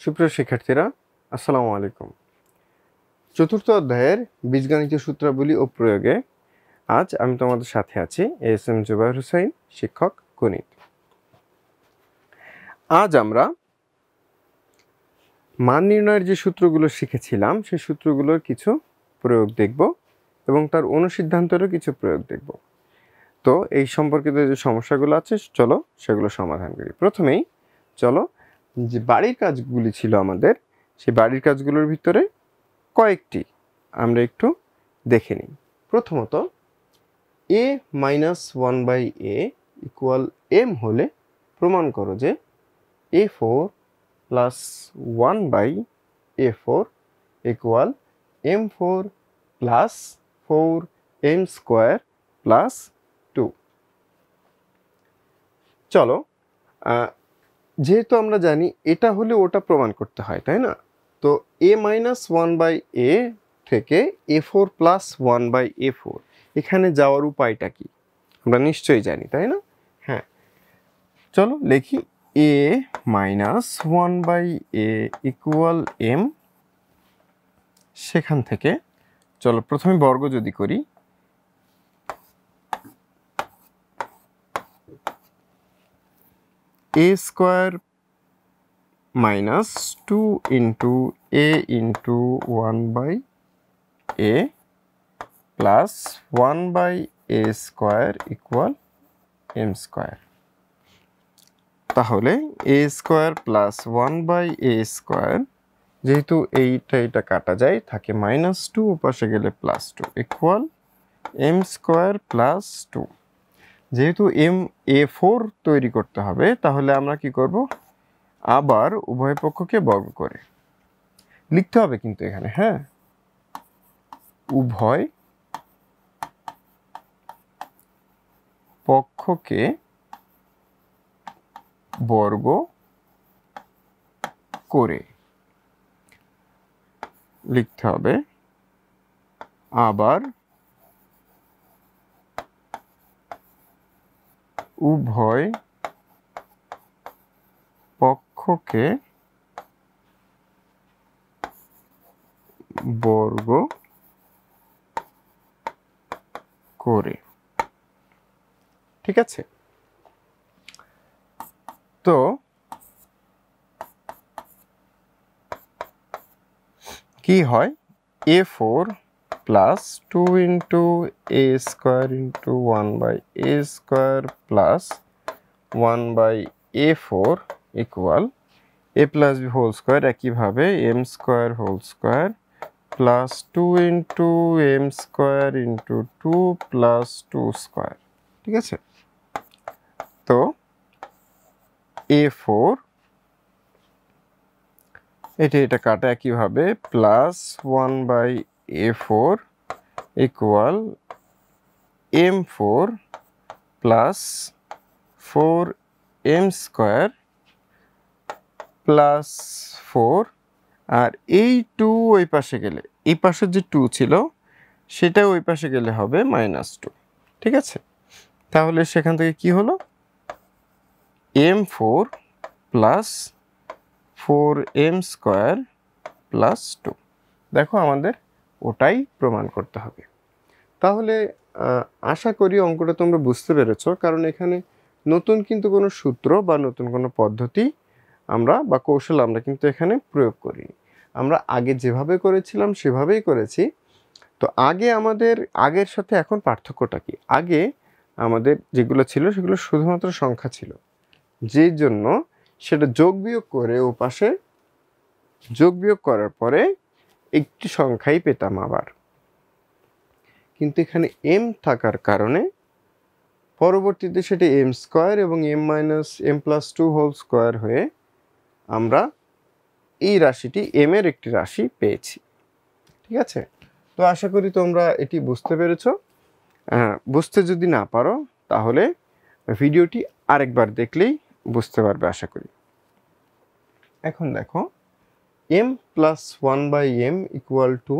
সুপ্রিয় শিক্ষার্থীরা, আসসালামু আলাইকুম। চতুর্থ অধ্যায়ের বীজগণিতীয় সূত্রাবলী ও প্রয়োগে আজ আমি তোমাদের সাথে আছি এস.এম. জুবায়ের হোসেন, শিক্ষক গণিত। আজ আমরা মান নির্ণয়ের যে সূত্রগুলো শিখেছিলাম সেই সূত্রগুলোর কিছু প্রয়োগ দেখব এবং তার অনুসিদ্ধান্তেরও কিছু প্রয়োগ দেখব। তো এই সম্পর্কিত যে সমস্যাগুলো আছে চলো সেগুলো সমাধান করি। প্রথমেই চলো যে বাড়ির কাজগুলি ছিল আমাদের, সেই বাড়ির কাজগুলোর ভিতরে কয়েকটি আমরা একটু দেখে নিই। প্রথমত, a minus 1/a equal m হলে প্রমাণ করো যে a4 plus 1/a4 equal m4 plus 4m square plus 2। চলো, যেহেতু আমরা জানি এটা হলে ওটা প্রমাণ করতে হয়, তাই না? তো a মাইনাস 1/a থেকে a4 প্লাস 1/a4 এখানে যাওয়ার উপায়টা কি আমরা নিশ্চয়ই জানি, তাই না? হ্যাঁ, চলো লিখি a minus 1/a equal m। সেখান থেকে চলো প্রথমে বর্গ যদি করি, a square minus 2 into a into 1/a plus 1/a square equal m square. তাহলে a square plus 1/a square, যেহেতু এটা কাটা যায় থাকে -2, ওপাশে গেলে +2 ইকুয়াল m স্কোয়ার প্লাস 2। যেহেতু a4 তৈরি করতে হবে, তাহলে আমরা কি করব, আবার উভয় পক্ষকে বর্গ করে লিখতে হবে কিন্তু এখানে, হ্যাঁ, উভয় পক্ষকে বর্গ করে লিখতে হবে, আবার উভয় পক্ষকে বর্গ করে। ঠিক আছে? তো কি হয়, a4 plus 2 into a square into 1/a square plus 1/a4 equal a plus b whole square, একইভাবে m square whole square plus 2 into m square into 2 plus 2 square. ঠিক আছে? তো a4 এটা কাটা, একইভাবে plus 1/a4 equal m4 plus 4m square plus 4, আর এই 2 ওই পাশে গেলে, এই পাশের যে 2 ছিল সেটা ওই পাশে গেলে হবে -2। ঠিক আছে? তাহলে সেখান থেকে কি হলো, m4 plus 4m square plus 2। দেখো, আমাদের ওটাই প্রমাণ করতে হবে। তাহলে আশা করি অঙ্কটা তোমরা বুঝতে পেরেছো, কারণ এখানে নতুন কিন্তু কোনো সূত্র বা নতুন কোনো পদ্ধতি আমরা বা কৌশল আমরা কিন্তু এখানে প্রয়োগ করিনি। আমরা আগে যেভাবে করেছিলাম সেভাবেই করেছি। তো আগের সাথে এখন পার্থক্যটা কি? আগে আমাদের যেগুলো ছিল সেগুলো শুধুমাত্র সংখ্যা ছিল, যেই জন্য সেটা যোগ বিয়োগ করে ওপাশে যোগ বিয়োগ করার পরে একটি সংখ্যাই পেতাম আবার। কিন্তু এখানে m থাকার কারণে পরবর্তীতে সেটা m স্কোয়ার এবং m minus m plus 2 whole square হয়ে আমরা এই রাশিটি m এর একটি রাশি পেয়েছি। ঠিক আছে? তো আশা করি তোমরা এটি বুঝতে পেরেছো। বুঝতে যদি না পারো তাহলে ভিডিওটি আরেকবার দেখলেই বুঝতে পারবে আশা করি। এখন দেখো, m plus 1/m equal to,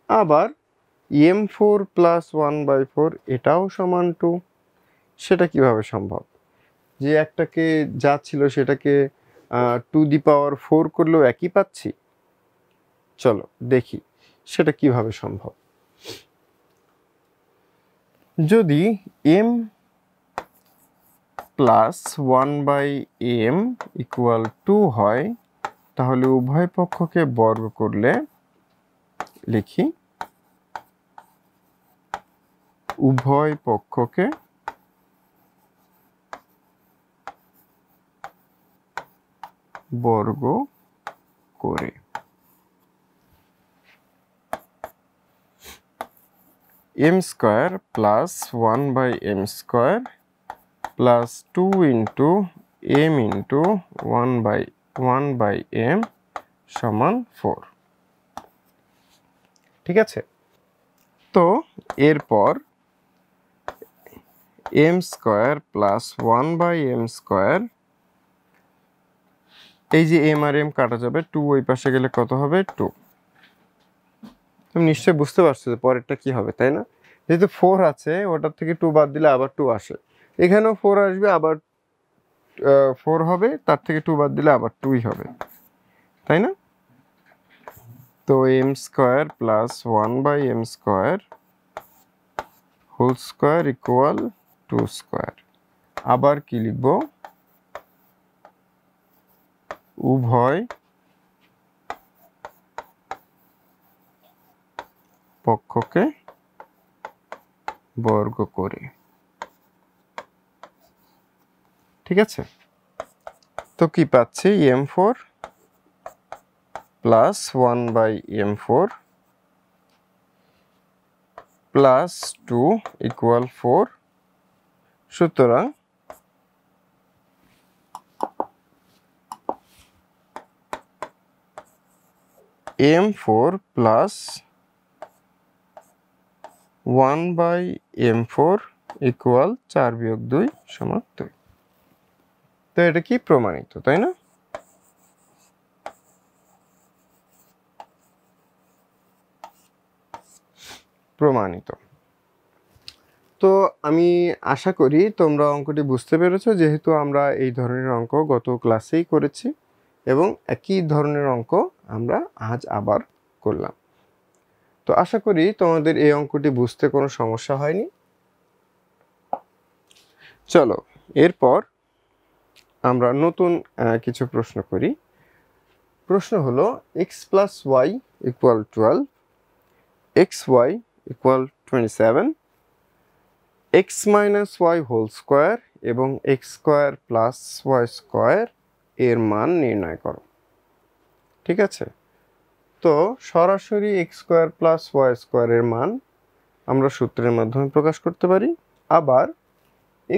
আবার m4 প্লাস 1/4 এটাও সমান 2। সেটা কিভাবে সম্ভব যে একটাকে যা ছিল সেটাকে 2^4 করলেও একই পাচ্ছি? চলো দেখি সেটা কিভাবে সম্ভব। যদি m প্লাস 1/m ইকুয়াল 2 হয়, তাহলে উভয় পক্ষকে বর্গ করলে লিখি উভয় পক্ষকে বর্গ করে m square plus 1/m² plus 2 into m into 1/m সমান 4। ঠিক আছে, তো এরপর m স্কয়ার প্লাস 1/m², এই যে m আর m কাটা যাবে, 2 ওই পাশে গেলে কত হবে? 2। তুমি নিশ্চয়ই বুঝতে পারছো যে পরেরটা কি হবে, তাই না? যেহেতু 4 আছে, ওটার থেকে 2 বাদ দিলে আবার 2 আসে, এখানেও 4 আসবে, আবার 4 হবে, তার থেকে 2 বাদ দিলে আবার 2ই হবে, তাই না? তো m square plus 1/m² whole square equal 2 square. আবার কি লিখব? উভয় পক্ষকে বর্গ করে। ঠিক আছে, তো কি পাচ্ছি? m4 plus 1/m4 plus 2 equal 4। সুতরাং m4 প্লাস 1/m4 ইকুয়াল 4 বিয়োগ 2 সমান 2। তো এটা কি প্রমাণিত, তাই না? প্রমাণিত। তো আমি আশা করি তোমরা অঙ্কটি বুঝতে পেরেছো, যেহেতু আমরা এই ধরনের অঙ্ক গত ক্লাসেই করেছি এবং একই ধরনের অঙ্ক আমরা আজ আবার করলাম। তো আশা করি তোমাদের এই অঙ্কটি বুঝতে কোনো সমস্যা হয়নি। চলো এরপর আমরা নতুন কিছু প্রশ্ন করি। প্রশ্ন হলো x plus y equal 12, xy equal 27, x minus y whole square এবং x square plus y square এর মান নির্ণয় করো। ঠিক আছে, তো সরাসরি x স্কোয়ার প্লাস y স্কোয়ারের মান আমরা সূত্রের মাধ্যমে প্রকাশ করতে পারি, আবার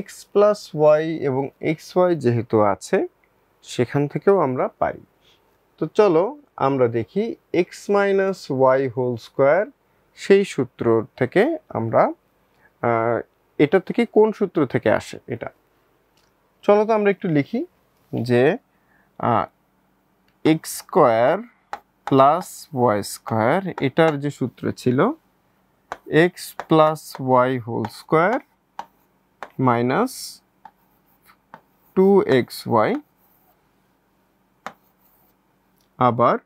x প্লাস y এবং xy যেহেতু আছে সেখান থেকেও আমরা পাই। তো চলো আমরা দেখি x minus y whole square সেই সূত্র থেকে আমরা এটা থেকে কোন সূত্র থেকে আসে এটা। চলো তো আমরা একটু লিখি যে x square plus y square, এটার যে সূত্র ছিল x plus y whole square minus 2xy, আবার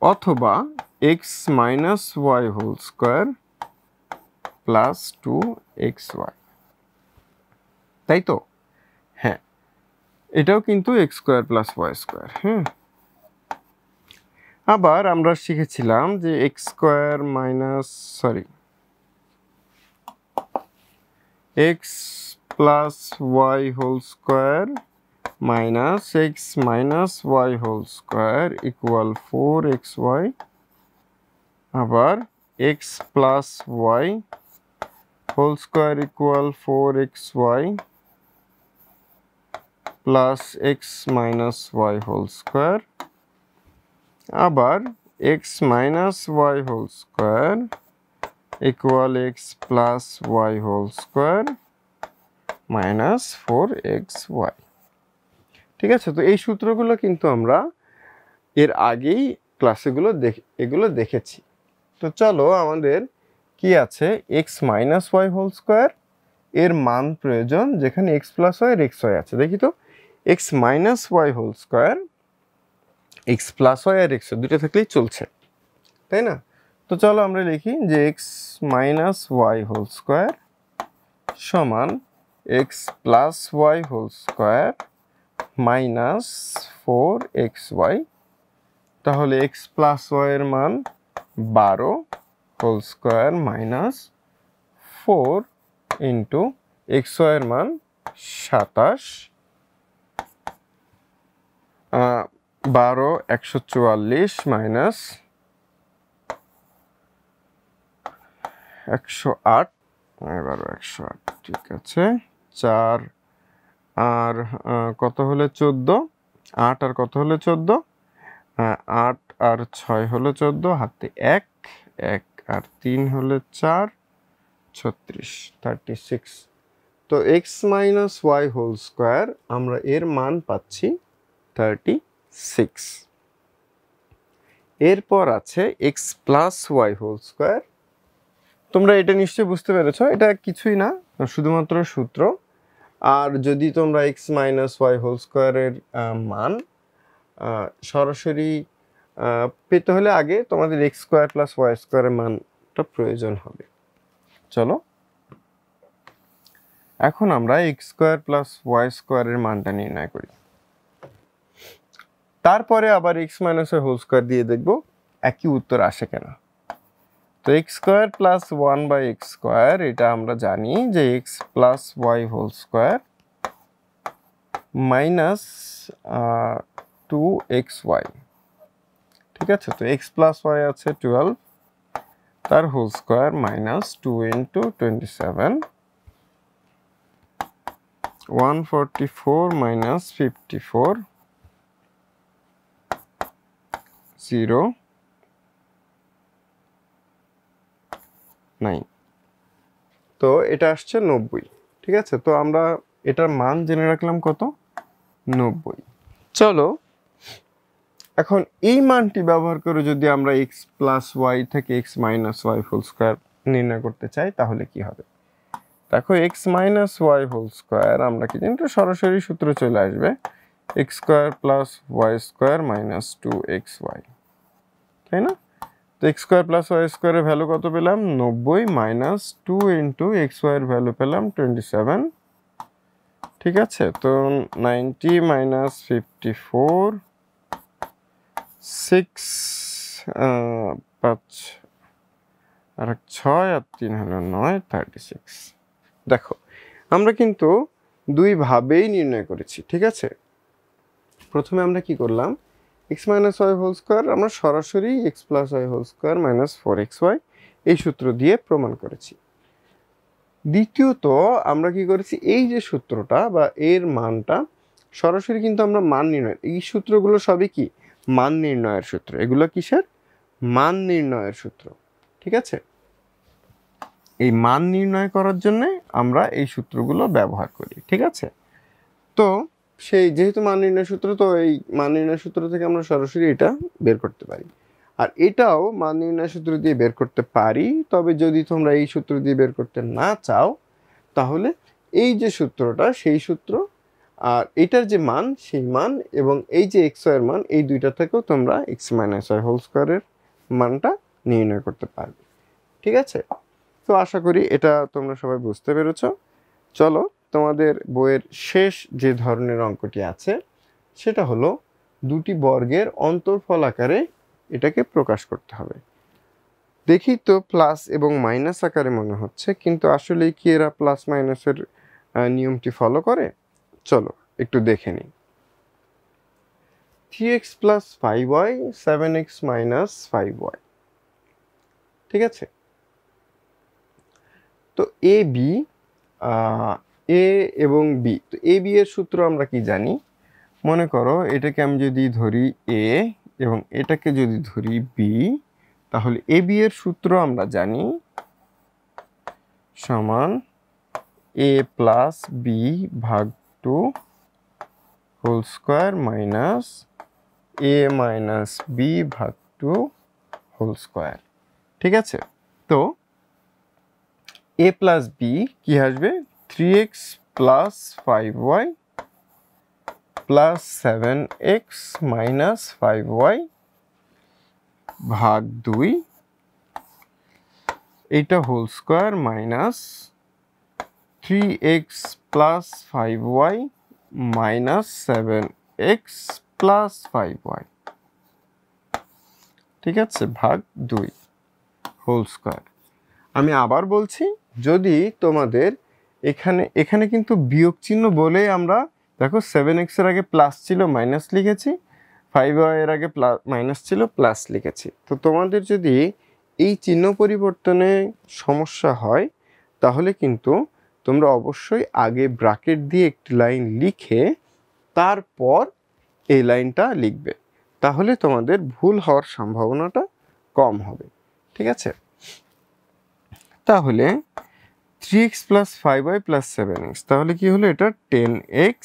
অথবা x minus y whole square plus 2xy, তাই তো? হ্যাঁ, এটাও কিন্তু x square plus y square. আবার আমরা শিখেছিলাম যে x square minus x plus y whole square minus x minus y whole square equal 4xy, আবার x plus y whole square equal 4xy plus x minus y whole square, আবার x minus y whole square equal x plus y whole square minus 4xy। ঠিক আছে, তো এই সূত্রগুলো কিন্তু আমরা এর আগেই এগুলো দেখেছি। তো চলো আমাদের কি আছে, x minus y whole square এর মান প্রয়োজন, যেখানে x প্লাস y আর xy আছে। দেখি তো x minus Y whole square, X plus Y আর এক্স দুটো থাকলেই চলছে, তাই না? তো চলো আমরা লিখি যে X minus Y whole square সমান X plus Y whole square minus 4xy। তাহলে এক্স প্লাস ওয়াইয়ের মান 12 whole square minus 4 into x ওয়াইয়ের মান 27, 12 144 মাইনাস 108, 12 108, ঠিক আছে। 4 আর কত হলে 14, 8 আর কত হলে 14, 8 আর 6 হলো 14, হাতে 1, 1 আর 3 হলে 4, 36, 36। তো x minus Y whole square আমরা এর মান পাচ্ছি 36। এরপর আছে x plus Y whole square. তোমরা এটা নিশ্চয়ই বুঝতে পেরেছো, এটা কিছুই না, শুধুমাত্র সূত্র। আর যদি তোমরা এক্স মাইনাস ওয়াই হোল স্কোয়ারের মান সরাসরি পেতে হলে আগে তোমাদের এক্স স্কোয়ার প্লাস ওয়াই স্কোয়ারের মানটা প্রয়োজন হবে। চলো এখন আমরা এক্স স্কোয়ার প্লাস ওয়াই স্কোয়ারের মানটা নির্ণয় করি, তারপরে আবার x minus Y whole square দিয়ে দেখব একই উত্তর আসে কেন। তো x square plus 1/x square, এটা আমরা জানি যে x plus Y whole square minus 2xy, ঠিক আছে। তো এক্স প্লাস ওয়াই আছে 12, তার whole square minus 2 into 27, 144 minus 54, 0, 9। তো এটা আসছে 90, ঠিক আছে। তো আমরা এটার মান জেনে রাখলাম কত, 90। চলো এখন এই মানটি ব্যবহার করে যদি আমরা এক্স প্লাস ওয়াই থেকে x minus Y whole square নির্ণয় করতে চাই তাহলে কি হবে। দেখো x minus Y whole square আমরা কি জানি, সরাসরি সূত্র চলে আসবে x square plus y square minus 2xy, তাই না? তো এক্স স্কোয়ার প্লাস ওয়াই স্কোয়ারের ভ্যালু কত পেলাম, 90 মাইনাস 2 ইন্টু এক্স ওয়াইয়ের ভ্যালু পেলাম 27, ঠিক আছে। তো 90 মাইনাস 54, 6, 5 আর 6 আর 3 হলো 9, 36। দেখো আমরা কিন্তু দুইভাবেই নির্ণয় করেছি, ঠিক আছে। প্রথমে আমরা কি করলাম, x minus Y whole square আমরা সরাসরি x plus Y whole square minus 4xy এই সূত্র দিয়ে প্রমাণ করেছি। দ্বিতীয়ত আমরা কি করেছি, এই যে সূত্রটা বা এর মানটা সরাসরি কিন্তু আমরা মান নির্ণয়, এই সূত্রগুলো সবই কি মান নির্ণয়ের সূত্র, এগুলো কিসের, মান নির্ণয়ের সূত্র, ঠিক আছে। এই মান নির্ণয় করার জন্য আমরা এই সূত্রগুলো ব্যবহার করি, ঠিক আছে। তো সেই যেহেতু মান নির্ণয় সূত্র, তো এই মান নির্ণয় সূত্র থেকে আমরা সরাসরি এটা বের করতে পারি। আর এটাও মান নির্ণয় সূত্র দিয়ে বের করতে পারি, তবে যদি তোমরা এই সূত্র দিয়ে বের করতে না চাও তাহলে এই যে সূত্রটা সেই সূত্র আর এটার যে মান সেই মান এবং এই যে এক্স ওয়াইয়ের মান, এই দুইটা থেকেও তোমরা এক্স মাইনাস ওয়াই হোল স্কোয়ারের মানটা নির্ণয় করতে পারবে, ঠিক আছে। তো আশা করি এটা তোমরা সবাই বুঝতে পেরেছো। চলো তোমাদের বইয়ের শেষ যে ধরনের অঙ্কটি আছে সেটা হলো দুটি বর্গের অন্তর্ফল আকারে এটাকে প্রকাশ করতে হবে। দেখি তো প্লাস এবং মাইনাস আকারে মনে হচ্ছে, কিন্তু আসলে কি এরা প্লাস মাইনাসের নিয়মটি ফলো করে, চলো একটু দেখে নিই। 3x plus 5y 7x minus 5y, ঠিক আছে। তো এ বি, এ এবং বি, তো এ বি এর সূত্র আমরা কি জানি, মনে করো এটাকে আমি যদি ধরি এ এবং এটাকে যদি ধরি বি, তাহলে এ বি এর সূত্র আমরা জানি সমান এ প্লাস বি ভাগ 2 হোল স্কোয়ার মাইনাস এ মাইনাস বি ভাগ 2 হোল স্কোয়ার, ঠিক আছে। তো এ প্লাস বি কি আসবে, 3x plus 5y plus 7x minus 5y ভাগ 2 এটা whole square minus 3x plus 5y minus 7x plus 5y, ঠিক আছে, ভাগ 2 হোল স্কোয়ার। আমি আবার বলছি, যদি তোমাদের এখানে কিন্তু বিয়োগ চিহ্ন বলেই আমরা দেখো 7x এর আগে প্লাস ছিল মাইনাস লিখেছি, 5y এর আগে মাইনাস ছিল প্লাস লিখেছি। তো তোমাদের যদি এই চিহ্ন পরিবর্তনে সমস্যা হয় তাহলে কিন্তু তোমরা অবশ্যই আগে ব্র্যাকেট দিয়ে একটি লাইন লিখে তারপর এই লাইনটা লিখবে, তাহলে তোমাদের ভুল হওয়ার সম্ভাবনাটা কম হবে, ঠিক আছে। তাহলে 3x plus 5y plus 7x, তাহলে কি হলো, এটা 10x,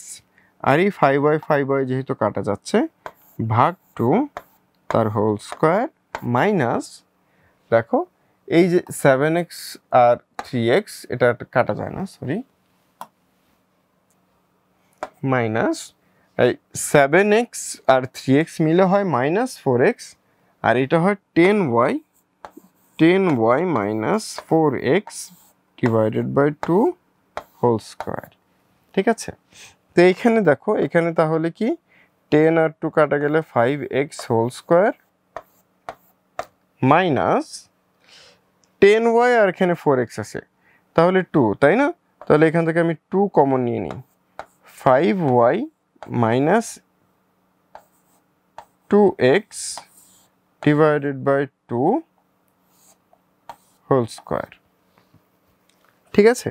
আর এই 5y যেহেতু কাটা যাচ্ছে ভাগ 2 তার হোল স্কোয়ার মাইনাস, দেখো এই যে 7x আর 3x এটা কাটা যায় না, সরি, মাইনাস এই 7x আর 3x মিলে হয় মাইনাস 4x, আর এটা হয় 10y minus 4x divided by 2 whole square, ঠিক আছে। তো এইখানে দেখো, এখানে তাহলে কি 10 আর 2 কাটা গেলে 5x whole square minus 10y আর এখানে 4x আছে, তাহলে 2, তাই না? তাহলে এখান থেকে আমি 2 কমন নিয়ে নিই, 5y minus 2x divided by 2 whole square, ঠিক আছে।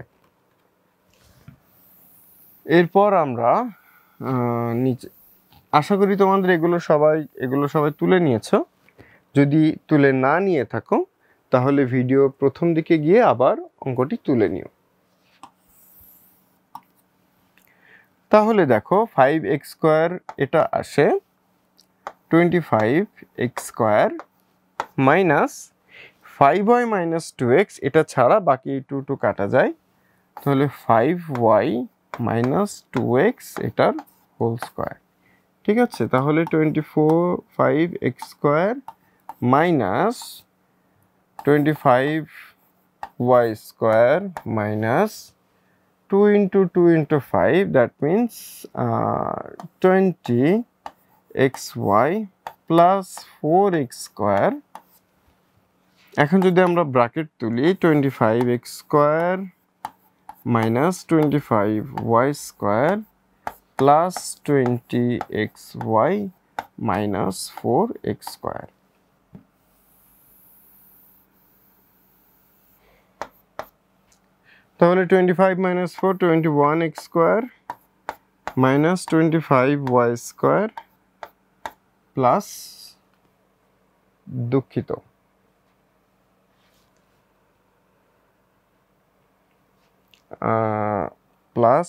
এরপর আমরা নিচে, আশা করি তোমাদের এগুলো সবাই তুলে নিয়েছো। যদি তুলে না নিয়ে থাকো তাহলে ভিডিও প্রথম দিকে গিয়ে আবার অঙ্কটি তুলে নিও। তাহলে দেখো 5x স্কোয়ার এটা আসে 25x square minus 5y minus 2x, এটা ছাড়া বাকি 2 কাটা যায়, তাহলে 5y মাইনাস 2x এটার হোল স্কোয়ার, ঠিক আছে। তাহলে 5x square minus 25y square minus 2 into 2 into 5, that means 20xy plus 4x square. এখন যদি আমরা ব্র্যাকেট তুলি, 25x square minus 25y square plus 20xy minus 4x square. তাহলে 25 minus 4 21x square minus 25y square plus, দুঃখিত, plus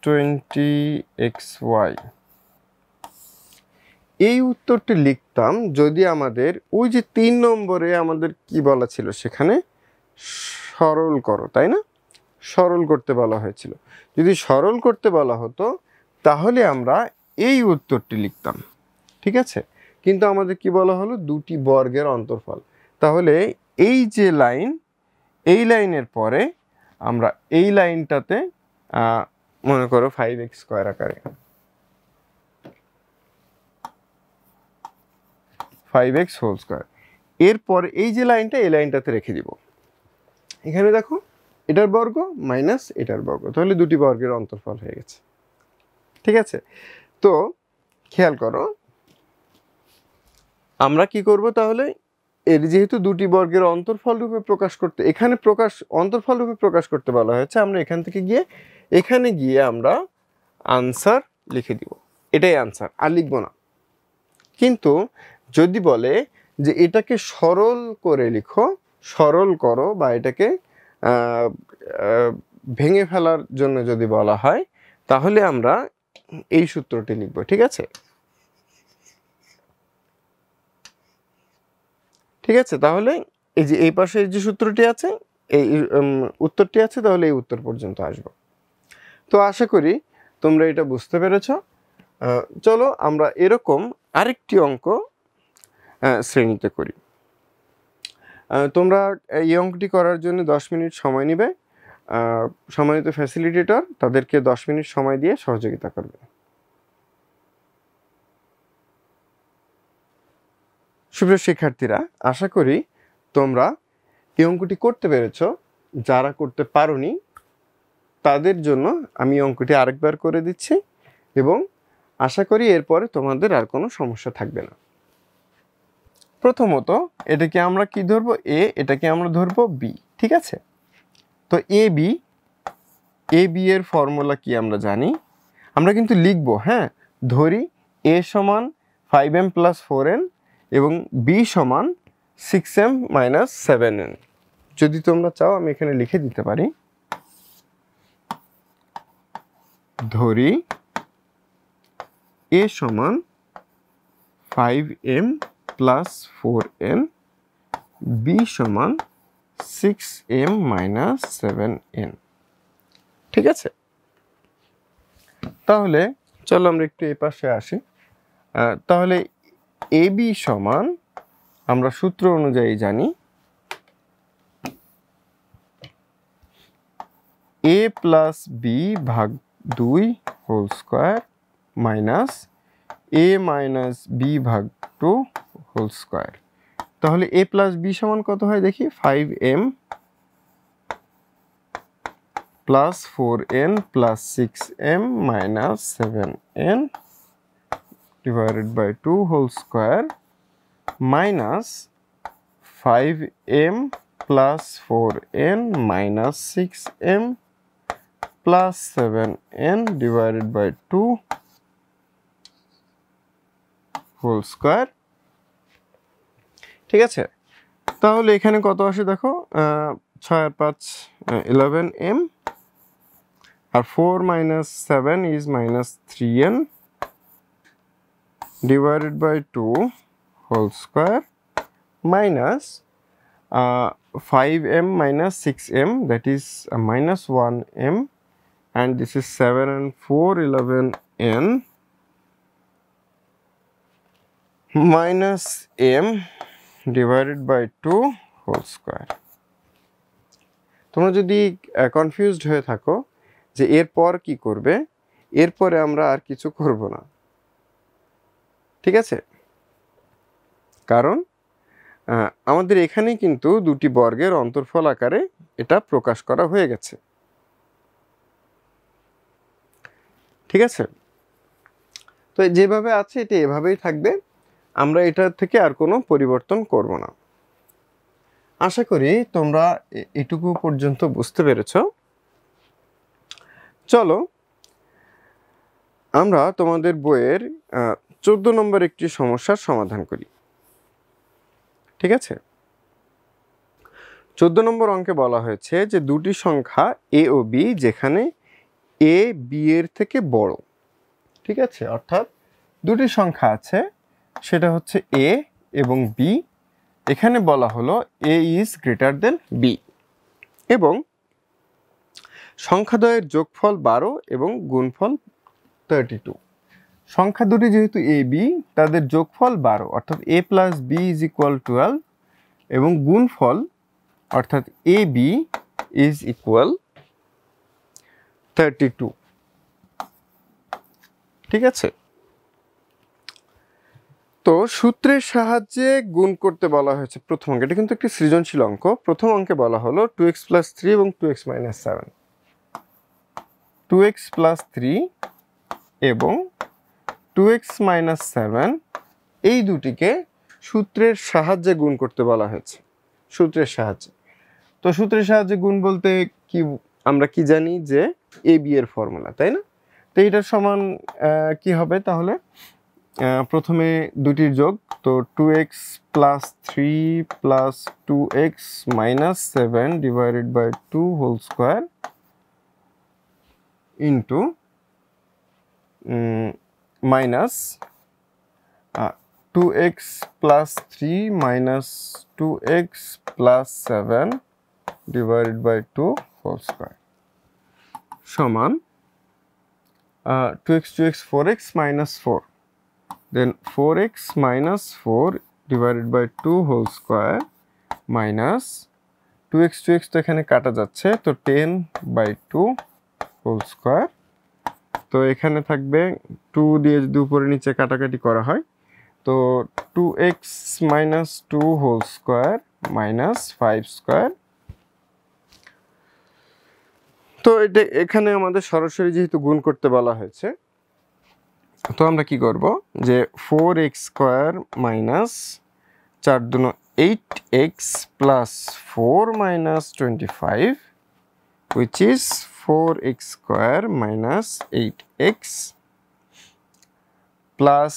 20xy। এই উত্তরটি লিখতাম যদি আমাদের ওই যে 3 নম্বরে আমাদের কি বলা ছিল, সেখানে সরল করো, তাই না? সরল করতে বলা হয়েছিল। যদি সরল করতে বলা হতো তাহলে আমরা এই উত্তরটি লিখতাম, ঠিক আছে। কিন্তু আমাদের কি বলা হলো, দুটি বর্গের অন্তর্ফল। তাহলে এই যে লাইন, এই লাইনের পরে আমরা এই লাইনটাতে মনে করো 5x স্কোয়ার আকারে 5x হোল স্কোয়ার, এরপর এই যে লাইনটা, এই লাইনটাতে রেখে দিব। এখানে দেখো এটার বর্গ মাইনাস এটার বর্গ, তাহলে দুটি বর্গের অন্তর্ফল হয়ে গেছে, ঠিক আছে। তো খেয়াল করো, আমরা কি করব তাহলে, এর যেহেতু দুটি বর্গের অন্তর্ফল রূপে প্রকাশ করতে, এখানে অন্তর্ফল রূপে প্রকাশ করতে বলা হয়েছে, আমরা এখান থেকে এখানে গিয়ে আমরা আনসার লিখে দিব, এটাই আনসার, আর লিখব না। কিন্তু যদি বলে যে এটাকে সরল করে লিখো, সরল করো, বা এটাকে ভেঙে ফেলার জন্য যদি বলা হয়, তাহলে আমরা এই সূত্রটি লিখব, ঠিক আছে। ঠিক আছে, তাহলে এই যে এই পাশে যে সূত্রটি আছে, এই উত্তরটি আছে, তাহলে এই উত্তর পর্যন্ত আসব। তো আশা করি তোমরা এটা বুঝতে পেরেছ। চলো আমরা এরকম আরেকটি অঙ্ক শ্রেণীতে করি। তোমরা এই অঙ্কটি করার জন্য 10 মিনিট সময় নেবে। সম্মানিত ফ্যাসিলিটেটর তাদেরকে 10 মিনিট সময় দিয়ে সহযোগিতা করবে। সুপ্রিয় শিক্ষার্থীরা, আশা করি তোমরা এই অঙ্কটি করতে পেরেছ। যারা করতে পারোনি তাদের জন্য আমি অঙ্কটি আরেকবার করে দিচ্ছি এবং আশা করি এরপরে তোমাদের আর কোনো সমস্যা থাকবে না। প্রথমত এটাকে আমরা কি ধরবো? এ, এটাকে আমরা ধরবো বি, ঠিক আছে? তো এ বি এর ফর্মুলা কি আমরা জানি, আমরা কিন্তু লিখবো। হ্যাঁ, ধরি এ সমান 5m + 4n এবং বি সমান 6m - 7n। যদি তোমরা চাও আমি এখানে লিখে দিতে পারি, ধরি এ সমান 5m + 4n, বি সমান 6m - 7n, ঠিক আছে? তাহলে চলো আমরা একটু এই পাশে আসি। তাহলে এ বি সমান আমরা সূত্র অনুযায়ী জানি a + b / 2 whole square minus a - b / 2 whole square. তাহলে a + b সমান কত হয় দেখি? 5m + 4n + 6m - 7n divided by 2 whole square minus 5m + 4n - 6m + 7n divided by 2 whole square, ঠিক আছে? তাহলে এখানে কত আসে দেখো, 6 আর 5 11m, R 4 - 7 is -3n divided by 2 whole square minus 5m - 6m, that is -1m, and this is 7 and 4 11n minus m divided by 2 whole square। তোমরা যদি confused হয়ে থাকো যে এরপর কি করবে, এরপরে আমরা আর কিছু করব না, ঠিক আছে? কারণ আমাদের এখানেই কিন্তু দুটি বর্গের অন্তর্ফল আকারে এটা প্রকাশ করা হয়ে গেছে, ঠিক আছে? তো যেভাবে আছে এটা এভাবেই থাকবে, আমরা এটা থেকে আর কোনো পরিবর্তন করব না। আশা করি তোমরা এটুকু পর্যন্ত বুঝতে পেরেছ। চলো আমরা তোমাদের বইয়ের 14 নম্বর একটি সমস্যার সমাধান করি, ঠিক আছে? 14 নম্বর অঙ্কে বলা হয়েছে যে দুটি সংখ্যা এ ও বি যেখানে এ বি এর থেকে বড়, ঠিক আছে? অর্থাৎ দুটি সংখ্যা আছে, সেটা হচ্ছে এ এবং বি। এখানে বলা হলো এ ইজ গ্রেটার দেন বি এবং সংখ্যাদ্বয়ের যোগফল 12 এবং গুণফল 32। সংখ্যা দুটি যেহেতু এ বি, তাদের যোগফল 12 অর্থাৎ a + b = 12 এবং গুণফল অর্থাৎ এ বি = 32, ঠিক আছে? তো সূত্রের সাহায্যে গুণ করতে বলা হয়েছে প্রথম অঙ্কে। এটা কিন্তু একটি সৃজনশীল অঙ্ক। প্রথম অঙ্কে বলা হলো 2x + 3 এবং 2x - 7, 2x + 3 এবং 2x - 7 এই দুটিকে সূত্রের সাহায্যে গুণ করতে বলা হয়েছে, সূত্রের সাহায্যে। তো সূত্রের সাহায্যে গুণ বলতে কি, আমরা কি জানি যে এ বি এর ফর্মুলা, তাই না? তো এটার সমান কি হবে তাহলে? প্রথমে দুটির যোগ, তো 2x + 3 + 2x - 7 divided by 2 whole square into minus 2x + 3 - 2x + 7 divided by 2 whole square সমান 2x 4x minus 4, then 4x minus 4 divided by 2 whole square minus 2x তো এখানে কাটা যাচ্ছে, তো 10 by 2 whole square, তো এখানে থাকবে 2 দিয়ে যদি উপরে নিচে কাটাকাটি করা হয়, তো 2x minus 2 whole square minus 5 square। তো এটা এখানে আমাদের সরাসরি যেহেতু গুণ করতে বলা হয়েছে, তো আমরা কি করব যে 4x স্কয়ার মাইনাস 4 দুন 8x plus 4 minus 25 which is 4x square minus 8x plus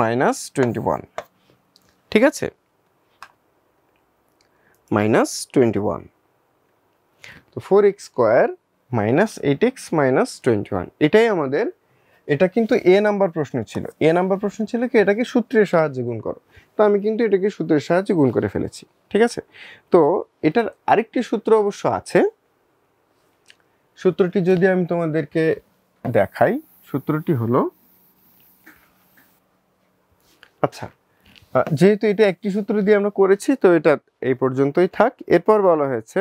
minus 21, ঠিক আছে, মাইনাস 21। তো 4x square minus 8x minus 21, এটাই আমাদের, এটা কিন্তু এ নাম্বার প্রশ্ন ছিল। এ নাম্বার প্রশ্ন ছিল কি এটাকে সূত্রের সাহায্যে গুণ করো, তো আমি কিন্তু এটাকে সূত্রের সাহায্যে গুণ করে ফেলেছি, ঠিক আছে। তো এটার আরেকটি সূত্র অবশ্য আছে, সূত্রটি যদি আমি তোমাদেরকে দেখাই, সূত্রটি হলো, আচ্ছা যেহেতু এটা একটি সূত্র দিয়ে আমরা করেছি, তো এটা এই পর্যন্তই থাক। এরপর বলা হয়েছে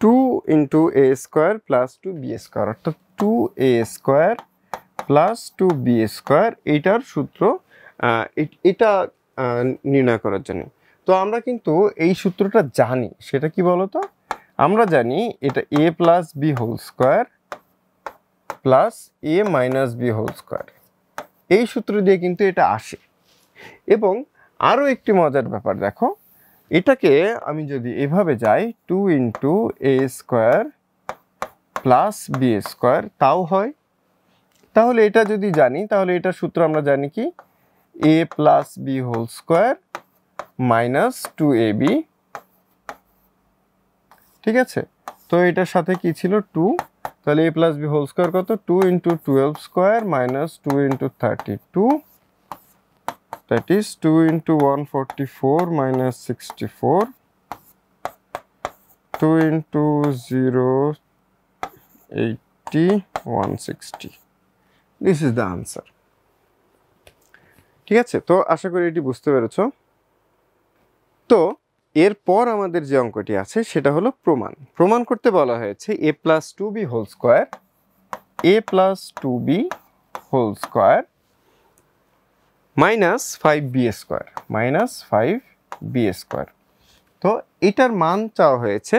2 ইন্টু এ স্কোয়ার প্লাস 2b স্কোয়ার, অর্থাৎ 2a square plus 2b square, এইটার সূত্র এটা নির্ণয় করার জন্য। তো আমরা কিন্তু এই সূত্রটা জানি, সেটা কি বলতো, আমরা জানি এটা a plus B whole square plus a minus b whole square, এই সূত্র দিয়ে কিন্তু এটা আসে। এবং আরও একটি মজার ব্যাপার দেখো, এটাকে আমি যদি এভাবে যাই 2 ইন্টু এ স্কোয়ার প্লাস বি স্কোয়ার তাও হয়। তাহলে এটা যদি জানি, তাহলে এটার সূত্র আমরা জানি কি এ plus B whole square minus 2ab, ঠিক আছে। তো এটার সাথে কি ছিল 2, তাহলে এ প্লাস বি হোল স্কোয়ার কত, 2 into 12 square minus 2 into 32, that is 2 into 144 minus 64, 2 into 0 80 160, this is the answer, ঠিক আছে। তো আশা করি এটি বুঝতে পেরেছো। তো এরপর আমাদের যে অঙ্কটি আছে সেটা হলো প্রমাণ। প্রমাণ করতে বলা হয়েছে a plus 2b whole square, a plus 2b whole square minus 5b square, minus 5b square. তো এটার মান চাওয়া হয়েছে,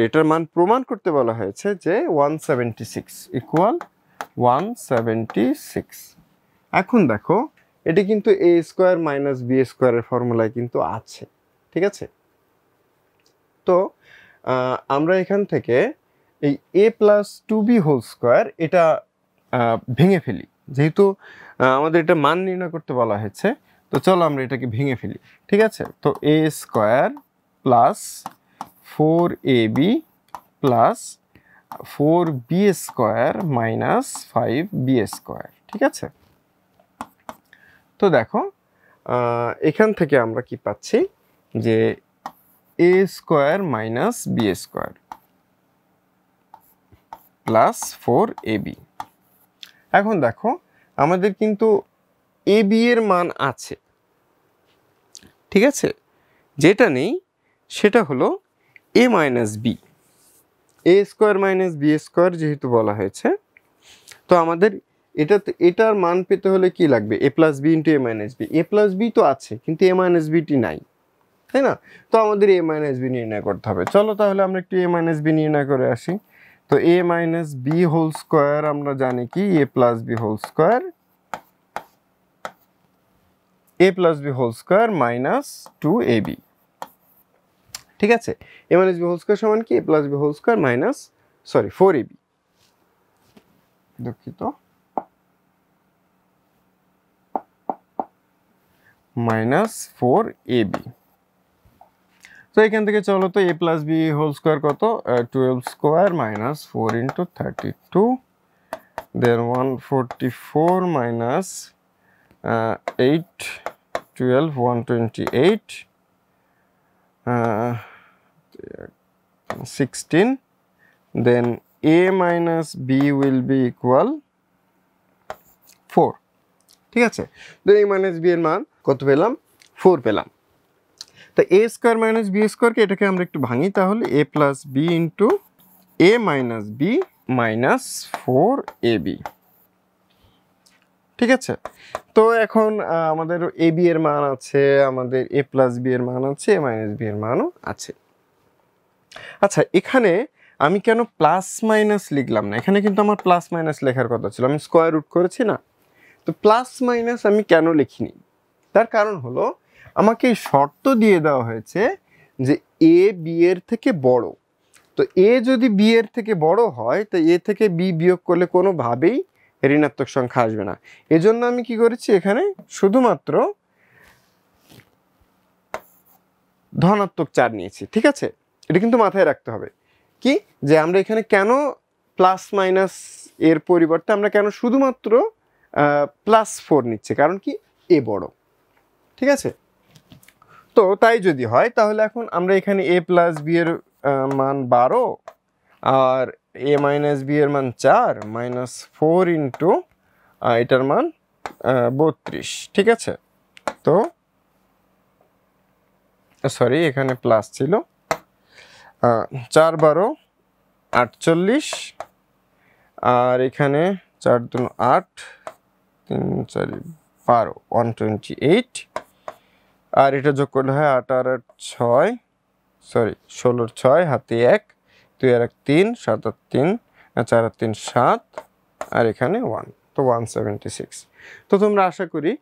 এটার মান প্রমাণ করতে বলা হয়েছে যে 176 ইকুয়াল 176। এখন দেখো এটি কিন্তু এ স্কোয়ার মাইনাস বি স্কোয়ারের ফর্মুলায় কিন্তু আছে, ঠিক আছে। তো আমরা এখান থেকে এই এ প্লাস 2b হোল স্কোয়ার এটা ভেঙে ফেলি, যেহেতু আমাদের এটা মান নির্ণয় করতে বলা হয়েছে, তো চলো আমরা এটাকে ভেঙে ফেলি, ঠিক আছে। তো A square plus 4ab plus 4b square minus 5b square, ঠিক আছে। তো দেখো এখান থেকে আমরা কি পাচ্ছি যে A square minus B square plus 4ab। এখন দেখো আমাদের কিন্তু এ বি এর মান আছে, ঠিক আছে, যেটা নেই সেটা হলো এ মাইনাস বি, এ স্কোয়ার মাইনাস বি স্কোয়ার যেহেতু বলা হয়েছে, তো আমাদের এটার মান পেতে হলে কি লাগবে, এ প্লাস বি ইন্টু এ মাইনাস বি। এ প্লাস বি তো আছে কিন্তু এ মাইনাস বিটি নাই, তাই না। তো আমাদের এ মাইনাস বি নির্ণয় করতে হবে। চলো তাহলে আমরা একটু এ মাইনাস বি নির্ণয় করে আসি। তো a minus b whole square আমরা জানি কি এ plus B whole square, a plus B whole square minus 2ab, ঠিক আছে। A minus b whole square সমান কি এ plus B whole square minus 4ab, দুঃখিত, মাইনাস 4ab। তো এখান থেকে চলো তো a plus B whole square কত, 12 square minus 4 into 32, then 144 minus 8 12 128, 16 then a minus B will be equal 4। ঠিক আছে, তো a মাইনাস বি এর মান কত পেলাম? 4 পেলাম। তো a স্কোয়ার মাইনাস বি স্কোয়ারকে এটাকে আমরা একটু ভাঙি, তাহলে a plus b into a minus b minus 4ab। ঠিক আছে, তো এখন আমাদের এ বি এর মান আছে, আমাদের এ প্লাস বি এর মান আছে, এ মাইনাস বি এর মানও আছে। আচ্ছা, এখানে আমি কেন প্লাস মাইনাস লিখলাম না? এখানে কিন্তু আমার প্লাস মাইনাস লেখার কথা ছিল, আমি স্কোয়ার রুট করেছি না। তো প্লাস মাইনাস আমি কেন লিখিনি? তার কারণ হলো আমাকে শর্ত দিয়ে দেওয়া হয়েছে যে এ বি এর থেকে বড়। তো এ যদি বি এর থেকে বড় হয়, তো এ থেকে বি বিয়োগ করলে কোনোভাবেই ঋণাত্মক সংখ্যা আসবে না। এজন্য আমি কি করেছি, এখানে শুধুমাত্র ধনাত্মক 4 নিয়েছি। ঠিক আছে, এটা কিন্তু মাথায় রাখতে হবে কি, যে আমরা এখানে কেন প্লাস মাইনাস এর পরিবর্তে আমরা কেন শুধুমাত্র +4 নিচ্ছি, কারণ কি এ বড়। ঠিক আছে, তো তাই যদি হয় তাহলে এখন আমরা এখানে এ প্লাস বি এর মান 12 আর এ মাইনাস বি এর মান 4 মাইনাস 4 ইন্টু এটার মান 32। ঠিক আছে, তো সরি এখানে প্লাস ছিল, 4 12 48 আর এখানে 4 2 8 3 4 12 128 আর এটা যোগ করলে হয় 8 আর 8 6 সরি 16 6 হাতে 1 2 আর 1 3 7 আর 3 4 আর 3 7 আর এখানে 1, তো 176। তো তোমরা আশা করি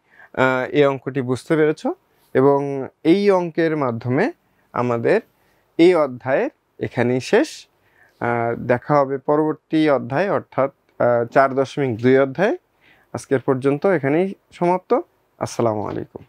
এই অঙ্কটি বুঝতে পেরেছো এবং এই অঙ্কের মাধ্যমে আমাদের এই অধ্যায়ের এখানেই শেষ। দেখা হবে পরবর্তী অধ্যায়, অর্থাৎ 4.2 অধ্যায়। আজকের পর্যন্ত এখানেই সমাপ্ত। আসসালামু আলাইকুম।